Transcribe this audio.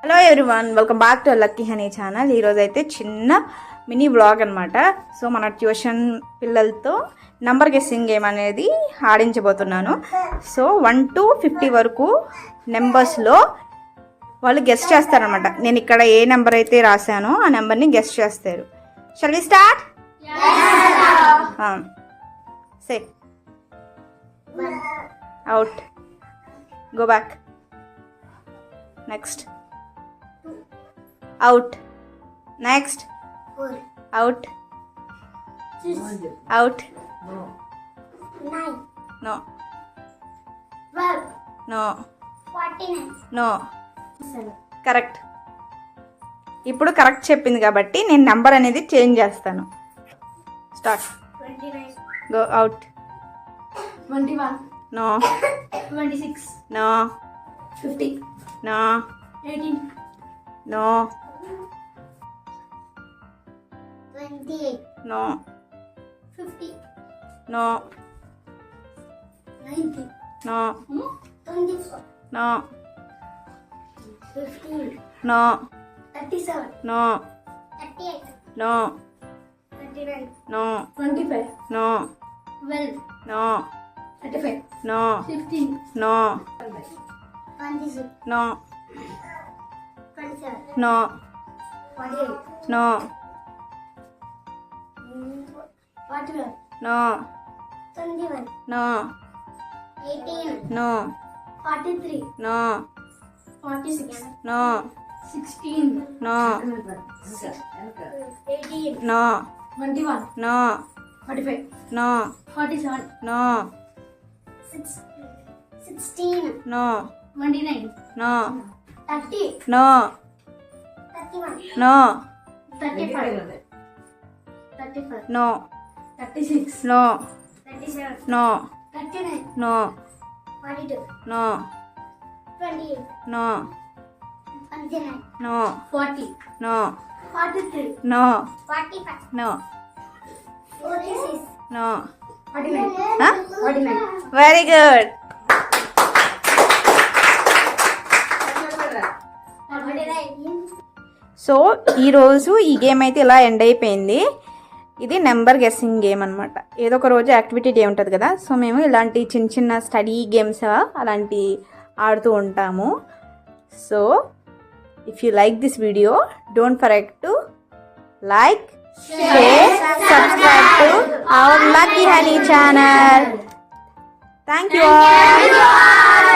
Hello everyone, welcome back to lucky honey channel. ఈరోజు అయితే చిన్న మినీ వ్లాగ్ అనమాట. సో మన ట్యూషన్ పిల్లలతో నంబర్ గెస్సింగ్ గేమ్ అనేది ఆడించబోతున్నాను. సో 1 to 50 వరకు నెంబర్స్లో వాళ్ళు గెస్ట్ చేస్తారనమాట. నేను ఇక్కడ ఏ నెంబర్ అయితే రాశానో ఆ నెంబర్ని గెస్ట్ చేస్తారు. Shall we start? Say out, go back, next, out, next, out, out, 9, no, 12, no, 49, no, 7. Correct. ఇప్పుడు కరెక్ట్ చెప్పింది కాబట్టి నేను నెంబర్ అనేది చేంజ్ చేస్తాను. Start, 29, go out, 21, no, 26, no, 50, no, 18, no, 28, no, 50, no, 90, no, 24, no, 15, no, 37, no, 38, no, 39, no, 25, no, 12, no, 35, no, 15, no, 26, no, 27, no, 48, no, 41, no, 21, no, 18, no, 43, no, 46, no, 16, no, 18, no, 21, no, 45, no, 47, no, 16, no, 29, no, 30, no, 31, no, 35, 35, no, 36, no, 37, no, 39, no, 42, no, 28, no, 29, no, 40, no, 43, no, 45, no, 46, no. 49, 49. Very good. So ఈరోజు ఈ game అయితే ఇలా end అయిపోయింది. ఇది number guessing game అనమాట. ఏదో ఒక రోజు యాక్టివిటీ డే ఉంటుంది కదా, సో మేము ఇలాంటి చిన్న చిన్న స్టడీ గేమ్స్ అలాంటి ఆడుతూ ఉంటాము. So if you like this video, don't forget to like, share, subscribe to our Lucky Honey channel. Thank you all.